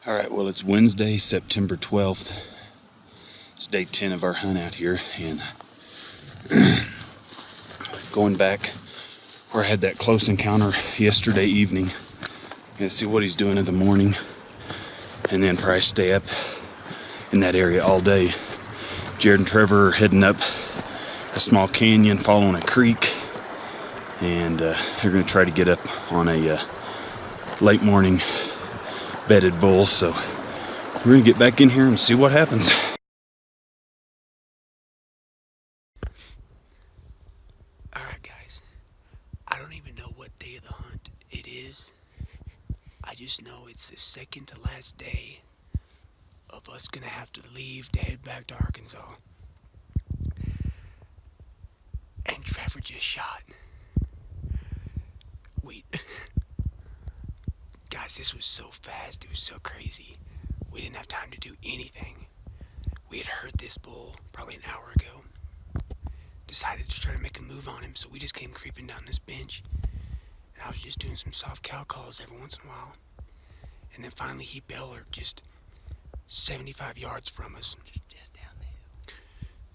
All right, well, it's Wednesday, September 12th. It's day 10 of our hunt out here, and going back where I had that close encounter yesterday evening. Gonna see what he's doing in the morning, and then probably stay up in that area all day. Jared and Trevor are heading up a small canyon, following a creek, and they're gonna try to get up on a late morning bedded bull. So we're gonna get back in here and see what happens. Alright guys, I don't even know what day of the hunt it is. I just know it's the second to last day of us gonna have to leave to head back to Arkansas. And Trevor just shot. Wait. Guys, this was so fast, it was so crazy. We didn't have time to do anything. We had heard this bull probably an hour ago. Decided to try to make a move on him, so we just came creeping down this bench. And I was just doing some soft cow calls every once in a while. And then finally he bellered just 75 yards from us. Just down there.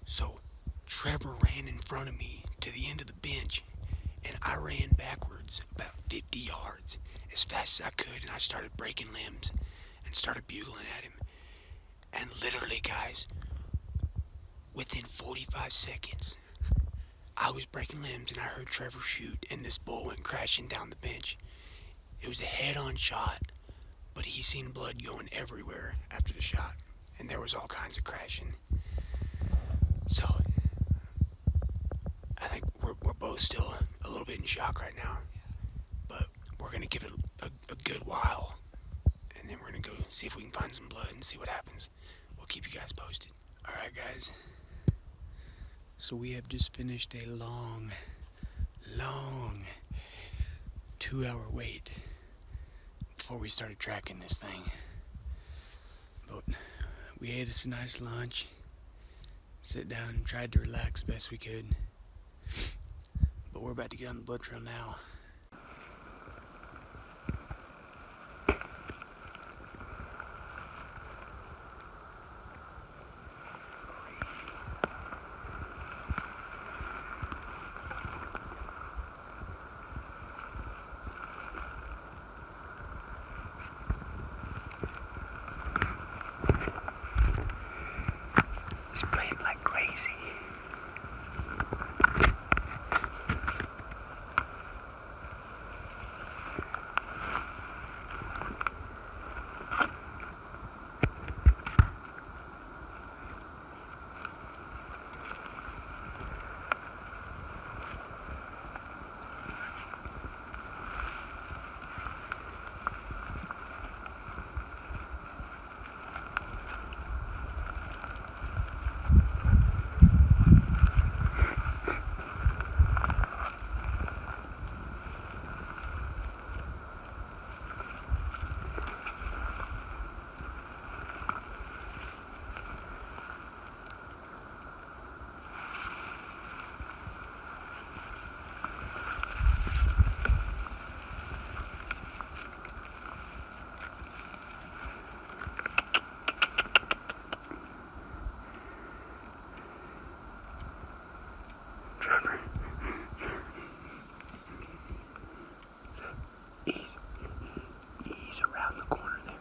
So Trevor ran in front of me to the end of the bench, and I ran backwards about 50 yards as fast as I could, and I started breaking limbs and started bugling at him. And literally, guys, within 45 seconds, I was breaking limbs and I heard Trevor shoot, and this bull went crashing down the bench. It was a head-on shot, but he seen blood going everywhere after the shot, and there was all kinds of crashing. So I think we're both still a little bit in shock right now, but we're gonna give it a good while, and then we're gonna go see if we can find some blood and see what happens. We'll keep you guys posted. Alright guys, so we have just finished a long 2-hour wait before we started tracking this thing. But we ate us a nice lunch, sit down and tried to relax best we could. But we're about to get on the blood trail now. He's playing like crazy. Trevor. He's around the corner there.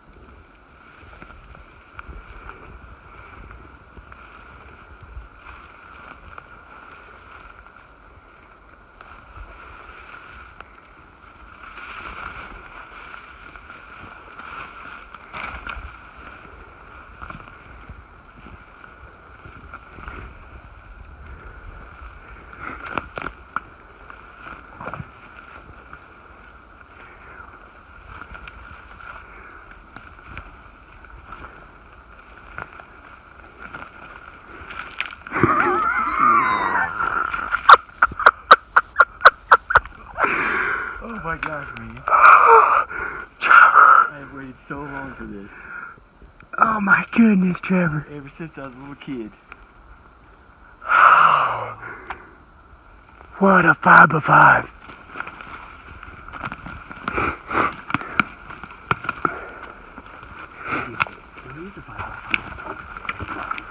Oh my gosh, man. Trevor! I have waited so long for this. Oh my goodness, Trevor. Ever since I was a little kid. What a 5x5. he's a 5x5.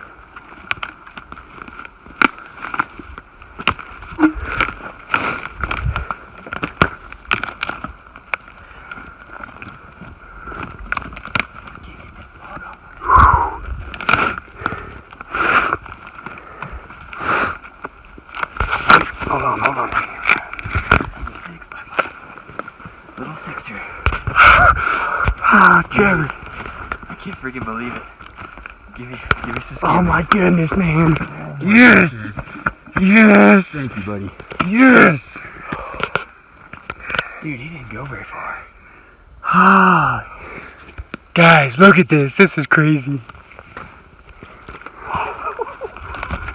Hold on. That's a 6x5. Little sixer. Ah, Trevor. I can't freaking believe it. Give me some skin. Oh my goodness, man. Yes. Yes. Thank you, buddy. Yes. Dude, he didn't go very far. Ah. Guys, look at this. This is crazy.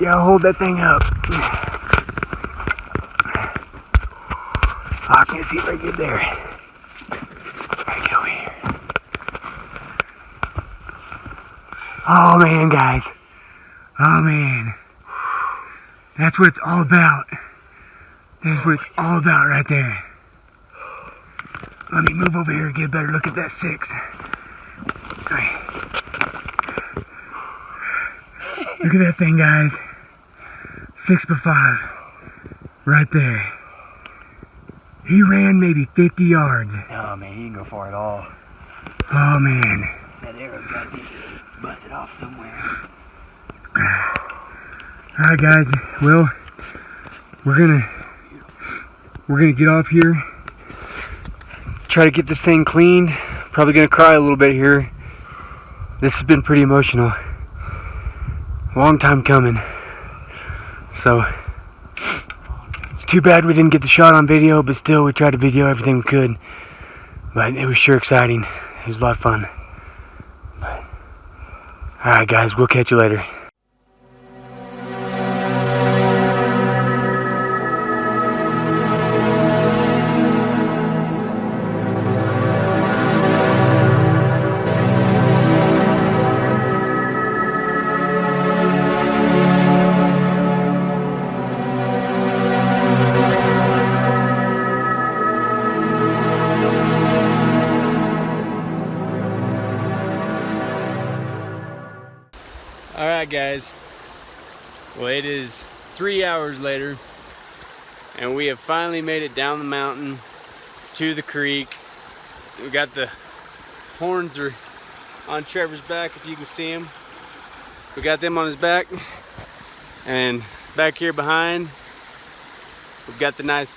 Yeah, hold that thing up. Oh, I can't see it right good there. Right, get over here. Oh man, guys. Oh man. That's what it's all about. That's what it's all about right there. Let me move over here and get a better look at that 6. Okay. Look at that thing, guys. 6x5. Right there. He ran maybe 50 yards. Oh man, he didn't go far at all. Oh man. That arrow's gotta be busted off somewhere. Alright guys, well, we're gonna get off here. Try to get this thing cleaned. Probably gonna cry a little bit here. This has been pretty emotional. Long time coming. So it's too bad we didn't get the shot on video, but still we tried to video everything we could. But it was sure exciting. It was a lot of fun. Alright guys, we'll catch you later. Alright guys, well it is 3 hours later and we have finally made it down the mountain to the creek. We got the horns are on Trevor's back, if you can see him. We got them on his back, and back here behind we've got the nice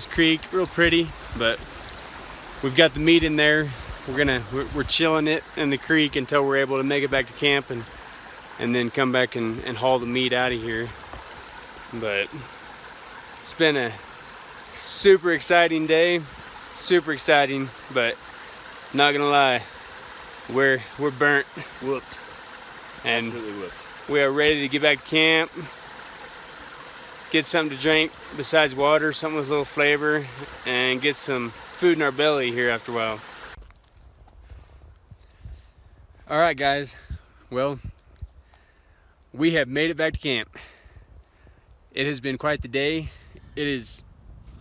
creek, real pretty, but we've got the meat in there. We're chilling it in the creek until we're able to make it back to camp and then come back and haul the meat out of here. But it's been a super exciting day, super exciting, but not gonna lie, we're burnt, whooped, and Absolutely whooped. we are ready to get back to camp, get something to drink besides water, something with a little flavor, and get some food in our belly here after a while. Alright guys, well, we have made it back to camp. It has been quite the day. It is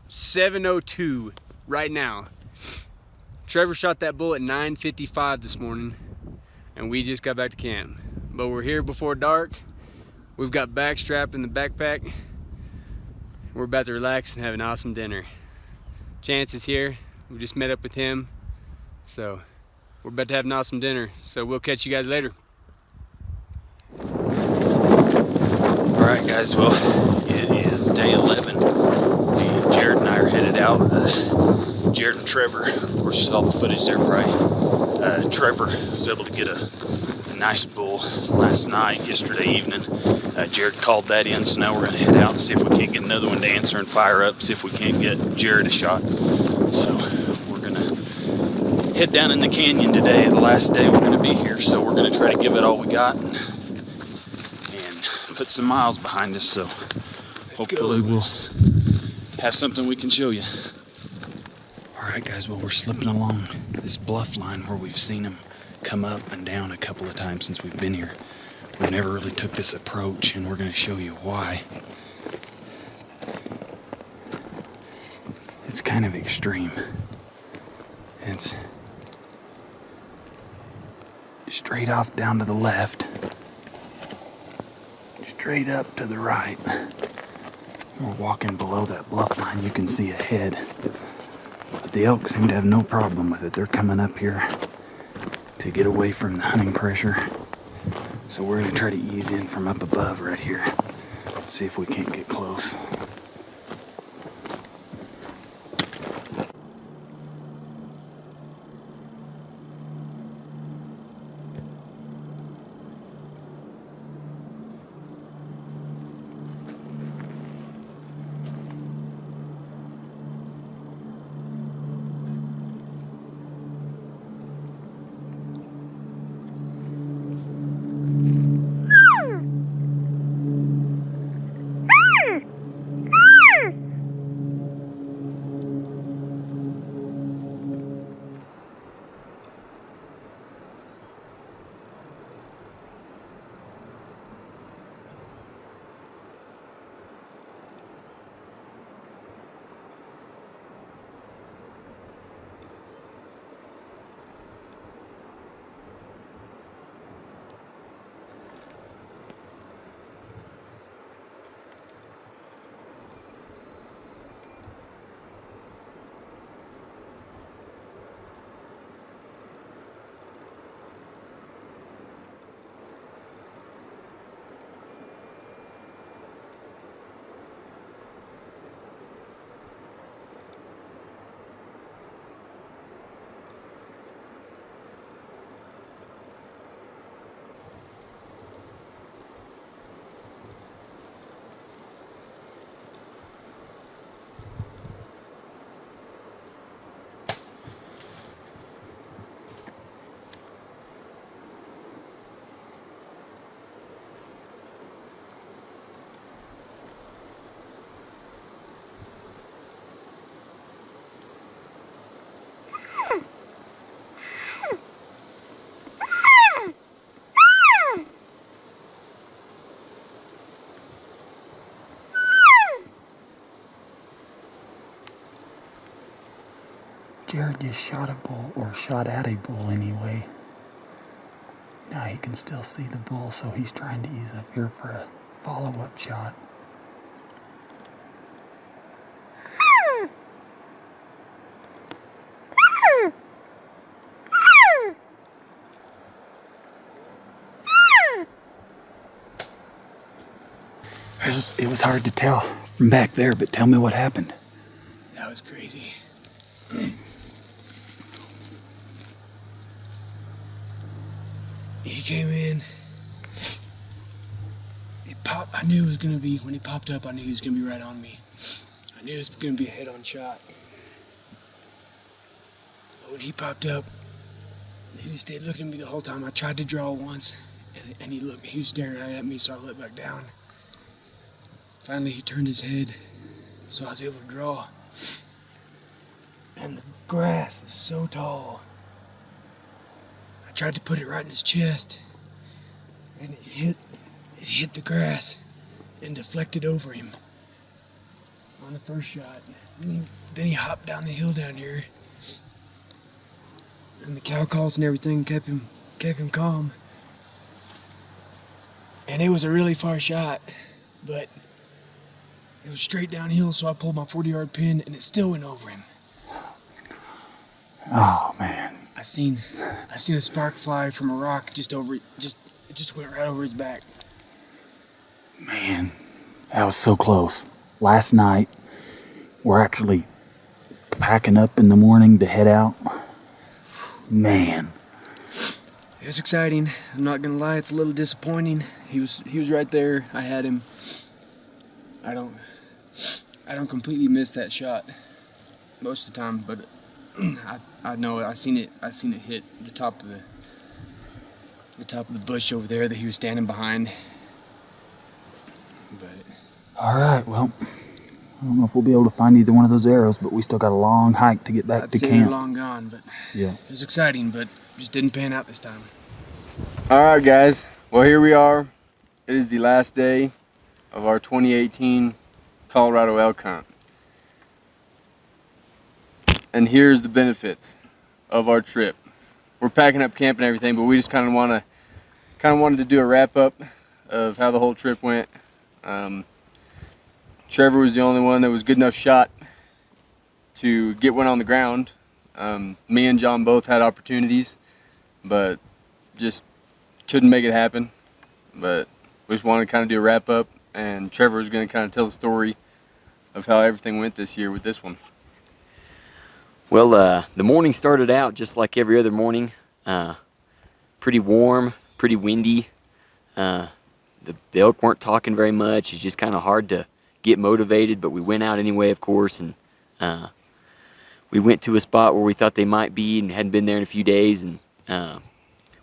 7:02 right now. Trevor shot that bull at 9:55 this morning, and we just got back to camp. But we're here before dark. We've got back strapped in the backpack. We're about to relax and have an awesome dinner. Chance is here. We just met up with him. So we're about to have an awesome dinner. So we'll catch you guys later. Alright guys, well, it is day 11, and Jared and I are headed out. Jared and Trevor, of course you saw the footage there, right? Trevor was able to get a nice bull last night, yesterday evening. Jared called that in, so now we're going to head out and see if we can't get another one to answer and fire up, see if we can't get Jared a shot. So we're going to head down in the canyon today, the last day we're going to be here, so we're going to try to give it all we got and put some miles behind us, so hopefully we'll have something we can show you. Alright guys, well we're slipping along this bluff line where we've seen them come up and down a couple of times since we've been here. We've never really took this approach, and we're going to show you why. It's kind of extreme. straight off down to the left, straight up to the right. We're walking below that bluff line you can see ahead. But the elk seem to have no problem with it. They're coming up here to get away from the hunting pressure. So we're gonna try to ease in from up above right here. See if we can't get close. Jared just shot a bull, or shot at a bull anyway. Now he can still see the bull, so he's trying to ease up here for a follow-up shot. It was hard to tell from back there, but tell me what happened. That was crazy. He came in. It popped. I knew it was gonna be, when he popped up, I knew he was gonna be right on me. I knew it was gonna be a head-on shot. But when he popped up, he stayed looking at me the whole time. I tried to draw once, and he was staring right at me, so I let back down. Finally, he turned his head, so I was able to draw. And the grass is so tall. I tried to put it right in his chest, and it hit the grass and deflected over him on the first shot. Then he hopped down the hill down here, and the cow calls and everything kept him calm. And it was a really far shot, but it was straight downhill, so I pulled my 40-yard pin, and it still went over him. Oh man! I seen a spark fly from a rock it just went right over his back. Man, that was so close. Last night, we're actually packing up in the morning to head out. Man, It was exciting. I'm not gonna lie, it's a little disappointing. He was right there. I had him. I don't completely miss that shot most of the time, but I know I seen it hit the top of the bush over there that he was standing behind. But all right, well, I don't know if we'll be able to find either one of those arrows, but we still got a long hike to get back I'd to say camp. they're long gone, but Yeah. it was exciting, but just didn't pan out this time. Alright guys, well here we are. It is the last day of our 2018 Colorado elk hunt. And here's the benefits of our trip. we're packing up camp and everything, but we just kind of wanted to do a wrap up of how the whole trip went. Trevor was the only one that was good enough shot to get one on the ground. Me and John both had opportunities, but just couldn't make it happen. But we just wanted to kind of do a wrap up, and Trevor was going to kind of tell the story of how everything went this year with this one. Well, the morning started out just like every other morning. Pretty warm, pretty windy. The elk weren't talking very much. It's just kind of hard to get motivated, but we went out anyway, of course, and we went to a spot where we thought they might be and hadn't been there in a few days, and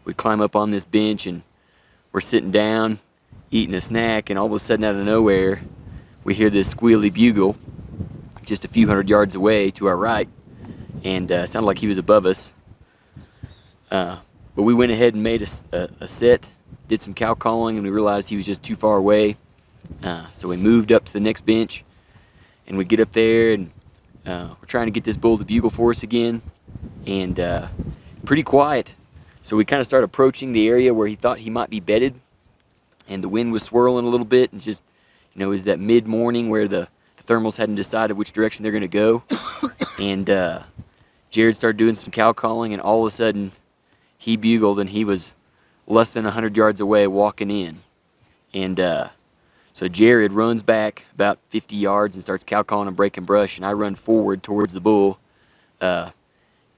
we climb up on this bench and we're sitting down eating a snack, and all of a sudden out of nowhere we hear this squealy bugle just a few hundred yards away to our right, and it sounded like he was above us, but we went ahead and made a set, did some cow calling, and we realized he was just too far away, so we moved up to the next bench, and we get up there, and we're trying to get this bull to bugle for us again, and pretty quiet. So we kind of start approaching the area where he thought he might be bedded, and the wind was swirling a little bit, and just, it was that mid-morning where the thermals hadn't decided which direction they're going to go, and Jared started doing some cow calling, and all of a sudden he bugled, and he was less than 100 yards away walking in, and so Jared runs back about 50 yards and starts cow calling and breaking brush, and I run forward towards the bull, get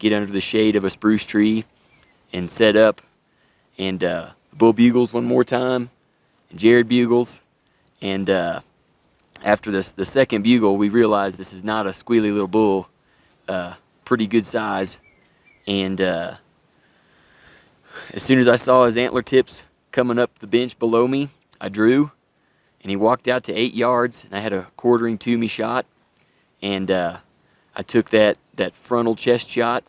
under the shade of a spruce tree, and set up, and the bull bugles one more time, and Jared bugles, and after the second bugle, we realized this is not a squealy little bull, pretty good size, and as soon as I saw his antler tips coming up the bench below me, I drew, and he walked out to 8 yards, and I had a quartering to me shot, and I took that frontal chest shot,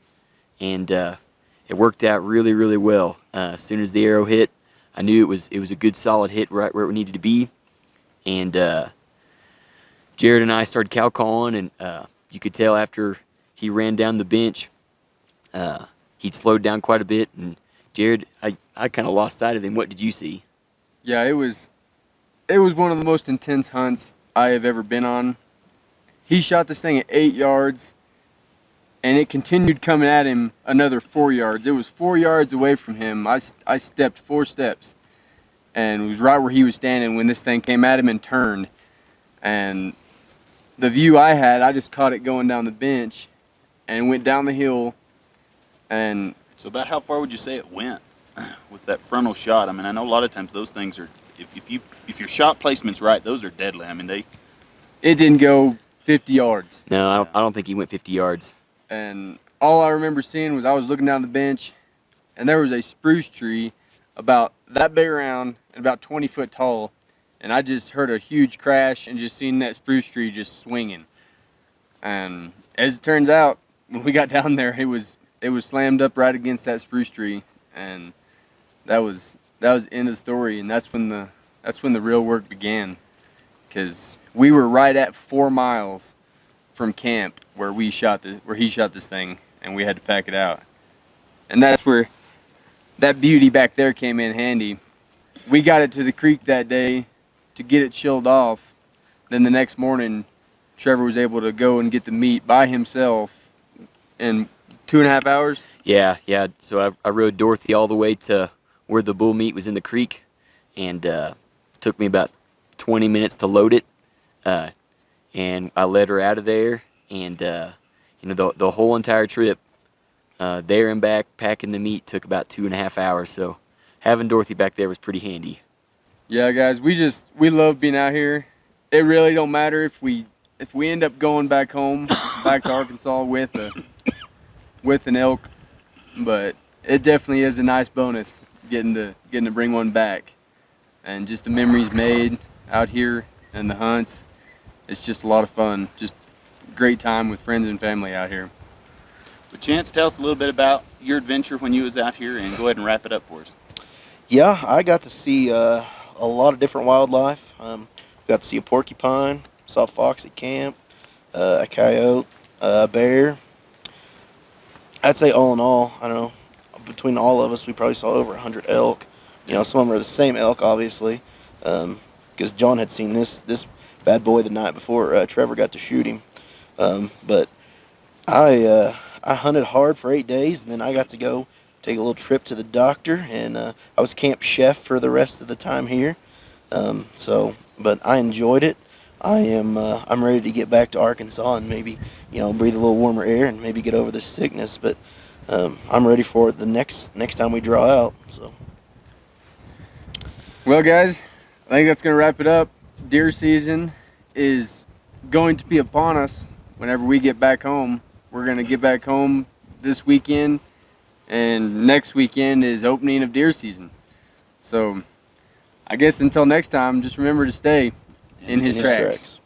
and it worked out really, really well. As soon as the arrow hit, I knew it was a good solid hit right where it needed to be, and Jared and I started cow calling, and you could tell after he ran down the bench, he'd slowed down quite a bit, and Jared, I kind of lost sight of him. What did you see? Yeah, it was one of the most intense hunts I have ever been on. He shot this thing at 8 yards, and it continued coming at him another 4 yards. It was 4 yards away from him. I stepped 4 steps, and it was right where he was standing when this thing came at him and turned. And the view I had, I just caught it going down the bench and went down the hill. And So about how far would you say it went with that frontal shot? I mean, I know a lot of times those things are, if your shot placement's right, those are deadly. I mean, it didn't go 50 yards. No, I don't think he went 50 yards. And all I remember seeing was I was looking down the bench, and there was a spruce tree about that big around and about 20 foot tall, and I just heard a huge crash and just seen that spruce tree just swinging. And as it turns out, when we got down there, it was slammed up right against that spruce tree, and that was the end of the story. And that's when the real work began, because we were right at 4 miles from camp where he shot this thing, and we had to pack it out. And that's where that beauty back there came in handy. We got it to the creek that day to get it chilled off. Then the next morning, Trevor was able to go and get the meat by himself in 2.5 hours. Yeah. So I rode Dorothy all the way to where the bull meat was in the creek, and it took me about 20 minutes to load it. And I led her out of there, and the whole entire trip, there and back, packing the meat took about 2.5 hours. So having Dorothy back there was pretty handy. Yeah, guys, we love being out here. It really don't matter if we end up going back home, back to Arkansas with an elk, but it definitely is a nice bonus getting to bring one back, and just the memories made out here and the hunts. It's just a lot of fun. Just great time with friends and family out here. But Chance, tell us a little bit about your adventure when you was out here, and go ahead and wrap it up for us. Yeah, I got to see a lot of different wildlife. Got to see a porcupine, saw a fox at camp, a coyote, a bear. I'd say all in all, I don't know, between all of us, we probably saw over 100 elk. You know, some of them are the same elk, obviously, because John had seen this bad boy the night before Trevor got to shoot him. But I hunted hard for 8 days, and then I got to go take a little trip to the doctor, and I was camp chef for the rest of the time here. But I enjoyed it. I'm ready to get back to Arkansas and maybe, you know, breathe a little warmer air and maybe get over this sickness. But I'm ready for it the next time we draw out. So. Well, guys, I think that's gonna wrap it up. Deer season is going to be upon us whenever we get back home. We're gonna get back home this weekend, and next weekend is opening of deer season. So I guess until next time, just remember to stay in his tracks.